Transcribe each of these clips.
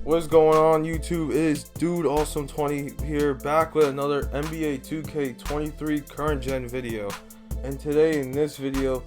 What's going on YouTube? It is Dude Awesome 20 here, back with another NBA 2K23 current gen video. And today in this video,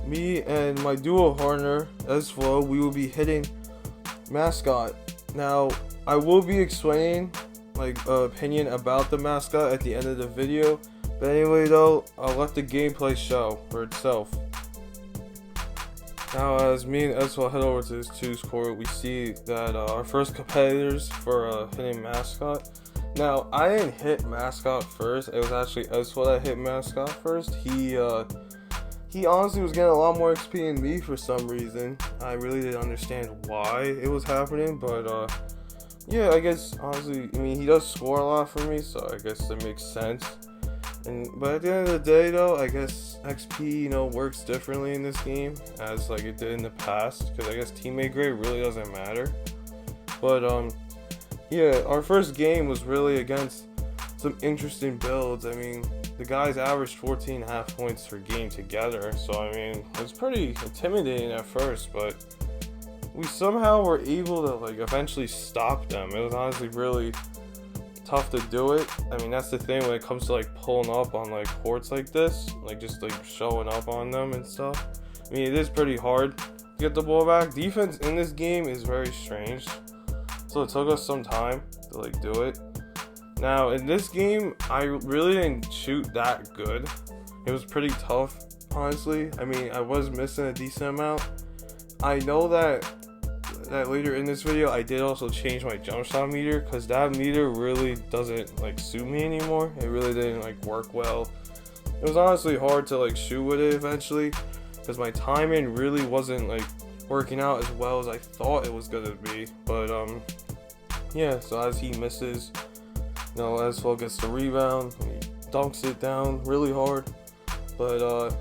me and my duo partner Ezflow, we will be hitting Mascot. Now I will be explaining my opinion about the Mascot at the end of the video, but anyway though, I'll let the gameplay show for itself. Now, as me and Ezflow head over to this 2's court, we see that our first competitors for hitting Mascot. Now, I didn't hit Mascot first. It was actually Ezflow that hit Mascot first. He honestly was getting a lot more XP than me for some reason. I really didn't understand why it was happening, but yeah, I guess honestly, I mean, he does score a lot for me, so I guess that makes sense. But at the end of the day though, I guess XP, works differently in this game as like it did in the past, because I guess teammate grade really doesn't matter. But yeah, our first game was really against some interesting builds. I mean, the guys averaged 14.5 points per game together, so I mean, it was pretty intimidating at first, but we somehow were able to like eventually stop them. It was honestly really tough to do it. I mean, that's the thing when it comes to like pulling up on like courts like this, like just like showing up on them and stuff. I mean, it is pretty hard to get the ball back. Defense in this game is very strange, so it took us some time to like do it. Now in this game, I really didn't shoot that good. It was pretty tough, honestly. I mean, I was missing a decent amount. I know that later in this video I did also change my jump shot meter, because that meter really doesn't like suit me anymore. It really didn't like work well. It was honestly hard to like shoot with it eventually, because my timing really wasn't like working out as well as I thought it was gonna be. But yeah, so as he misses, Ezflow gets the rebound, he dunks it down really hard. But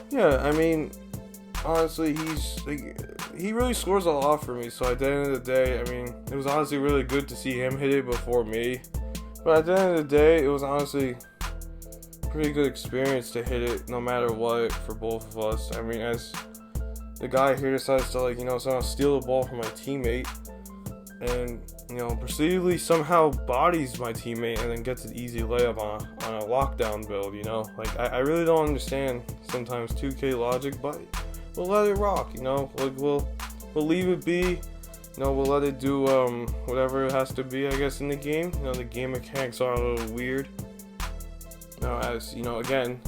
yeah, I mean, honestly, he really scores a lot for me. So at the end of the day, I mean, it was honestly really good to see him hit it before me. But at the end of the day, it was honestly a pretty good experience to hit it no matter what for both of us. I mean, as the guy here decides to like, somehow steal the ball from my teammate and, proceededly somehow bodies my teammate and then gets an easy layup on a lockdown build, Like, I really don't understand sometimes 2K logic, but we'll let it rock, like we'll leave it be, we'll let it do whatever it has to be, I guess, in the game. The game mechanics are a little weird. Now, as again,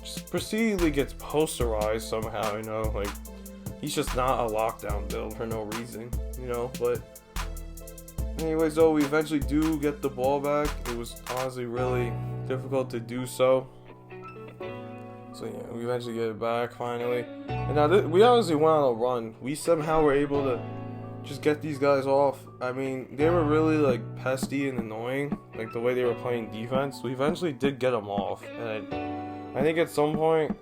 just proceededly gets posterized somehow, like he's just not a lockdown build for no reason, but anyways though, we eventually do get the ball back. It was honestly really difficult to do so. So yeah, we eventually get it back finally. And now we honestly went on a run. We somehow were able to just get these guys off. I mean, they were really like pesty and annoying, like the way they were playing defense. We eventually did get them off, and I think at some point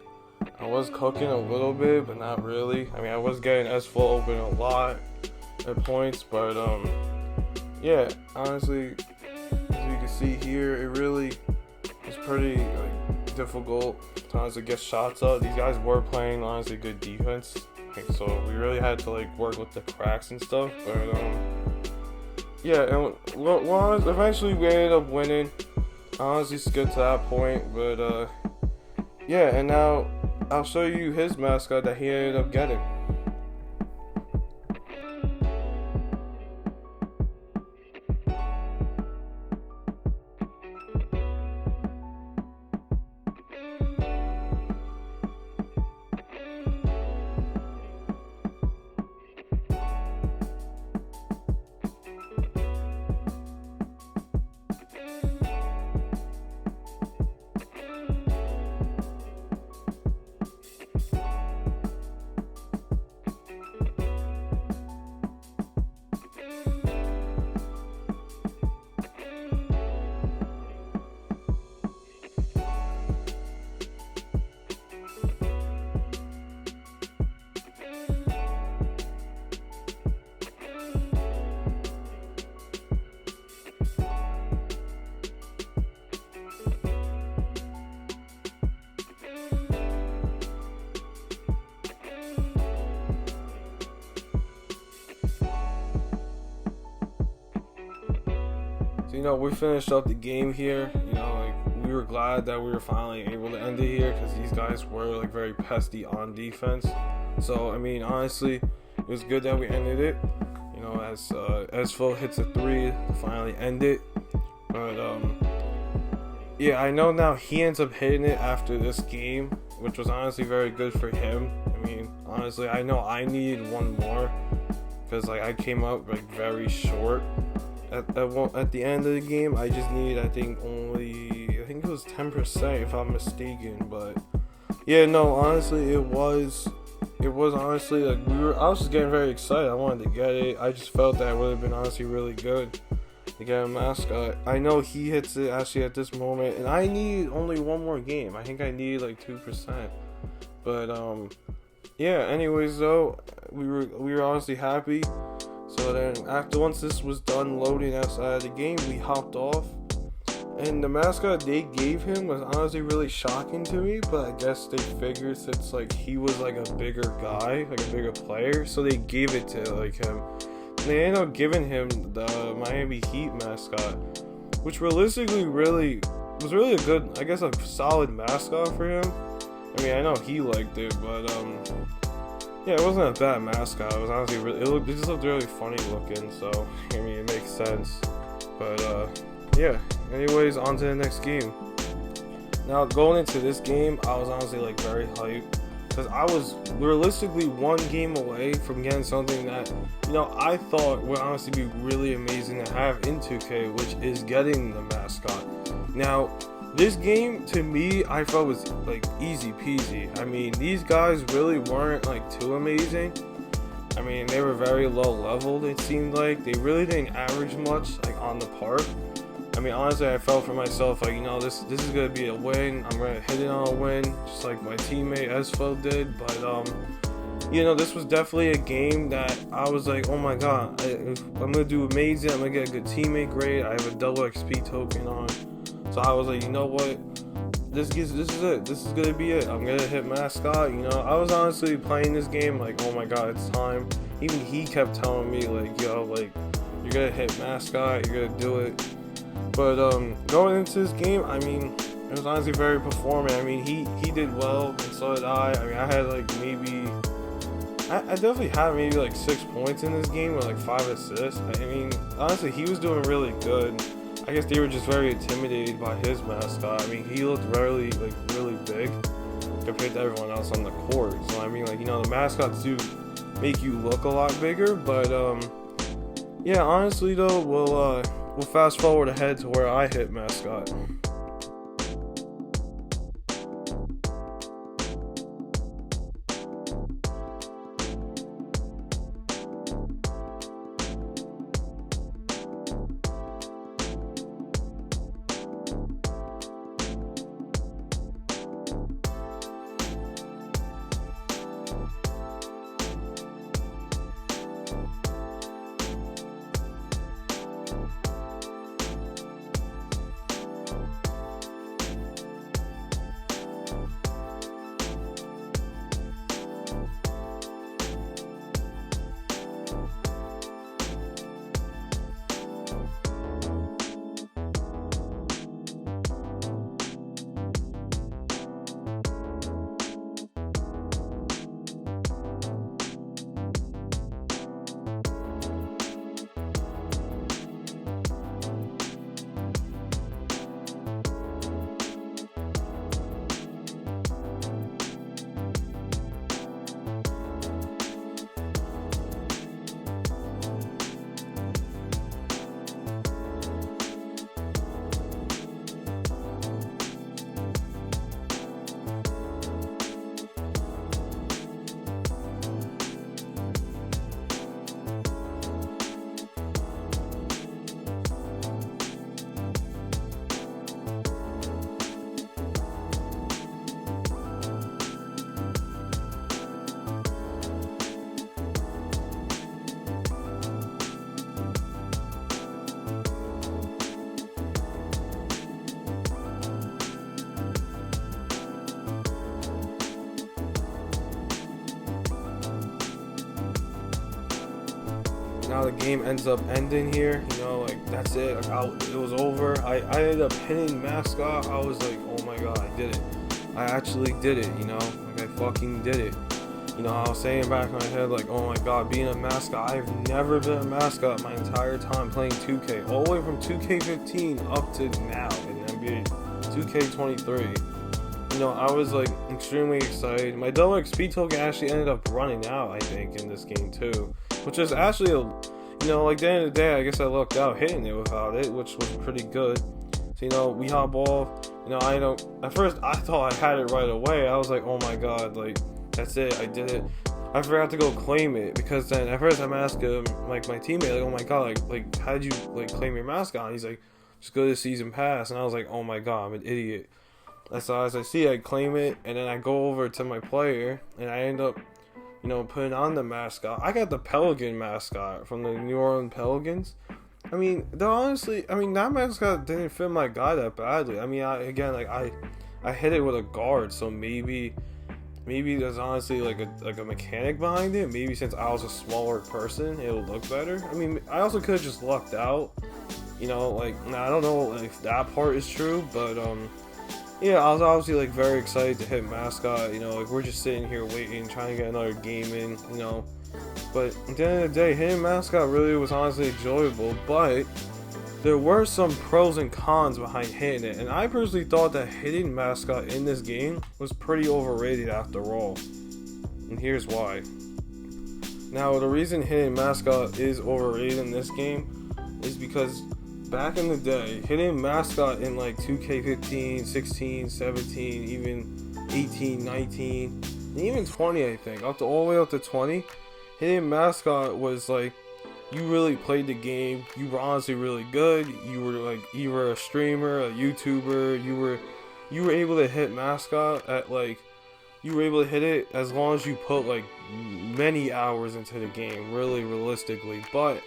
I was cooking a little bit, but not really. I mean, I was getting Ezflow open a lot at points, but yeah, honestly, as you can see here, it really is pretty like difficult to honestly get shots up. These guys were playing honestly good defense, so we really had to like work with the cracks and stuff. But yeah, and eventually we ended up winning. Honestly, it's good to that point. But yeah, and now I'll show you his Mascot that he ended up getting. So, we finished up the game here. Like, we were glad that we were finally able to end it here because these guys were like very pesty on defense. So, honestly, it was good that we ended it. As Ezflow hits a 3 to finally end it. But, yeah, I know now he ends up hitting it after this game, which was honestly very good for him. Honestly, I know I needed one more because like I came up like very short at the end of the game. I just needed, I think it was 10% if I'm mistaken. But yeah, no, honestly, it was honestly like I was just getting very excited. I wanted to get it. I just felt that it would have been honestly really good to get a mascot. I know he hits it actually at this moment, and I need only one more game. I think I need like 2%. But yeah. Anyways, though, we were honestly happy. So then once this was done loading outside of the game, we hopped off. And the mascot they gave him was honestly really shocking to me, but I guess they figured since like he was like a bigger guy, like a bigger player, so they gave it to like him. And they ended up giving him the Miami Heat mascot, which realistically was really a good, I guess, a solid mascot for him. I know he liked it, but yeah, it wasn't a bad mascot. It was honestly it just looked really funny looking, so it makes sense. But yeah, anyways, on to the next game. Now, going into this game, I was honestly like very hyped because I was realistically one game away from getting something that I thought would honestly be really amazing to have in 2K, which is getting the mascot. Now, this game to me I felt was like easy peasy. These guys really weren't like too amazing. They were very low leveled. It seemed like they really didn't average much like on the park. Honestly, I felt for myself like, this is gonna be a win. I'm gonna hit it on a win, just like my teammate Ezflow did. But this was definitely a game that I was like, oh my god, I'm gonna do amazing. I'm gonna get a good teammate grade. I have a double XP token on, so I was like, you know what, this is it. This is gonna be it. I'm gonna hit mascot. I was honestly playing this game like, oh my god, it's time. Even he kept telling me like, yo, like you're gonna hit mascot, you're gonna do it. But going into this game, it was honestly very performing. He did well, and so did I. I had like I definitely had maybe like 6 points in this game with like 5 assists. Honestly, he was doing really good. I guess they were just very intimidated by his mascot. He looked really big compared to everyone else on the court. So the mascots do make you look a lot bigger. But yeah, honestly though, we'll fast forward ahead to where I hit mascot. now the game ends up ending here. You know, like that's it. Like, it was over. I ended up hitting Mascot. I was like, oh my god, I did it. I actually did it. You know, like I fucking did it. You know, I was saying back in my head, like, oh my god, being a mascot. I've never been a mascot my entire time playing 2K, all the way from 2K15 up to now in NBA 2K23. You know, I was like extremely excited. My double XP token actually ended up running out, I think, in this game too, which is actually, you know, like at the end of the day, I guess I lucked out hitting it without it, which was pretty good. So, you know, we hop off. You know, at first I thought I had it right away. I was like, oh my god, like, that's it, I did it. I forgot to go claim it, because then at first I'm asking like my teammate, like, oh my god, like how did you like claim your mascot? And he's like, just go to season pass. And I was like, oh my god, I'm an idiot. So as I see, I claim it, and then I go over to my player, and I end up, you know, putting on the mascot. I got the Pelican mascot from the New Orleans Pelicans. I mean, honestly, I mean, that mascot didn't fit my guy that badly. I mean, I hit it with a guard, so maybe there's honestly like a mechanic behind it. Maybe since I was a smaller person, it would look better. I mean, I also could have just lucked out. You know, like, I don't know if that part is true, but yeah, I was obviously like very excited to hit Mascot. You know, like we're just sitting here waiting, trying to get another game in. You know, but at the end of the day, hitting Mascot really was honestly enjoyable. But there were some pros and cons behind hitting it, and I personally thought that hitting Mascot in this game was pretty overrated after all. And here's why. Now, the reason hitting Mascot is overrated in this game is because back in the day, hitting Mascot in like 2K15, 16, 17, even 18, 19, and even 20, I think, all the way up to 20, hitting Mascot was like, you really played the game. You were honestly really good. You were a streamer, a YouTuber. You were able to hit Mascot at like, you were able to hit it as long as you put like many hours into the game, really realistically. But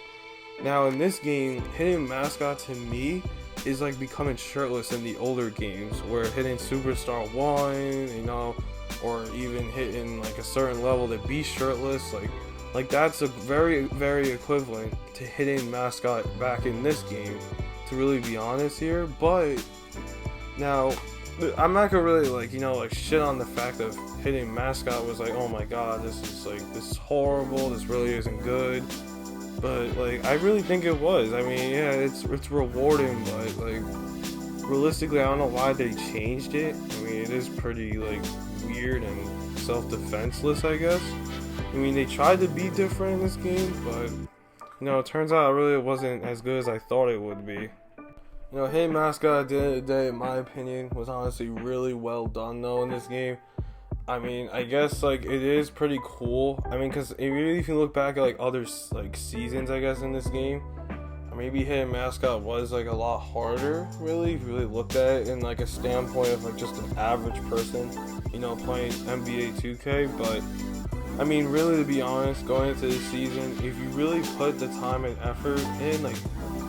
now in this game, hitting Mascot to me is like becoming shirtless in the older games, where hitting Superstar 1, you know, or even hitting like a certain level to be shirtless, like that's a very, very equivalent to hitting Mascot back in this game, to really be honest here. But now, I'm not gonna really like, you know, like shit on the fact of hitting Mascot was like, oh my god, this is horrible, this really isn't good. But like, I really think it was. I mean, yeah, it's rewarding, but like realistically, I don't know why they changed it. I mean, it is pretty like weird and self-defenseless, I guess. I mean, they tried to be different in this game, but you know, it turns out it really wasn't as good as I thought it would be. You know, hitting Mascot at the end of the day, in my opinion, was honestly really well done though in this game. I mean, I guess like it is pretty cool. I mean, because if you look back at like other like seasons, I guess, in this game, maybe hitting Mascot was like a lot harder, really, if you really looked at it in like a standpoint of like just an average person, you know, playing NBA 2K. But I mean, really, to be honest, going into this season, if you really put the time and effort in, like,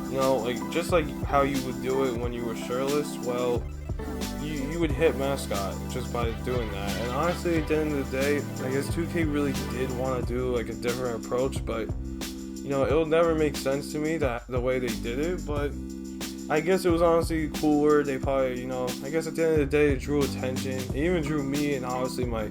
you know, like just like how you would do it when you were shirtless, well, you would hit Mascot just by doing that. And honestly, at the end of the day, I guess 2K really did want to do like a different approach, but you know, it'll never make sense to me that the way they did it. But I guess it was honestly cooler. They probably, you know, I guess at the end of the day, it drew attention. It even drew me and obviously my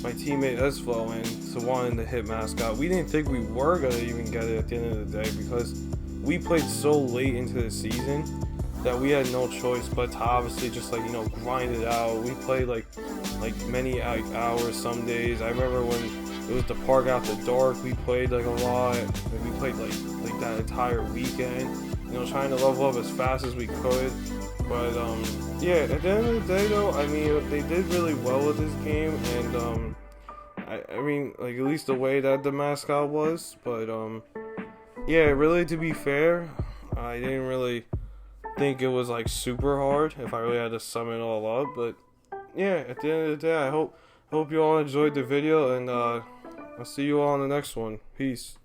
teammate Ezflow into wanting to hit Mascot. We didn't think we were gonna even get it at the end of the day, because we played so late into the season that we had no choice but to obviously just like, you know, grind it out. We played like many hours some days. I remember when it was the park after dark, we played like a lot, and we played like that entire weekend, you know, trying to level up as fast as we could. But yeah, at the end of the day though, I mean, they did really well with this game, and I mean, like at least the way that the Mascot was. But yeah, really, to be fair, I didn't really think it was like super hard if I really had to sum it all up. But yeah, at the end of the day, I hope you all enjoyed the video, and I'll see you all on the next one. Peace.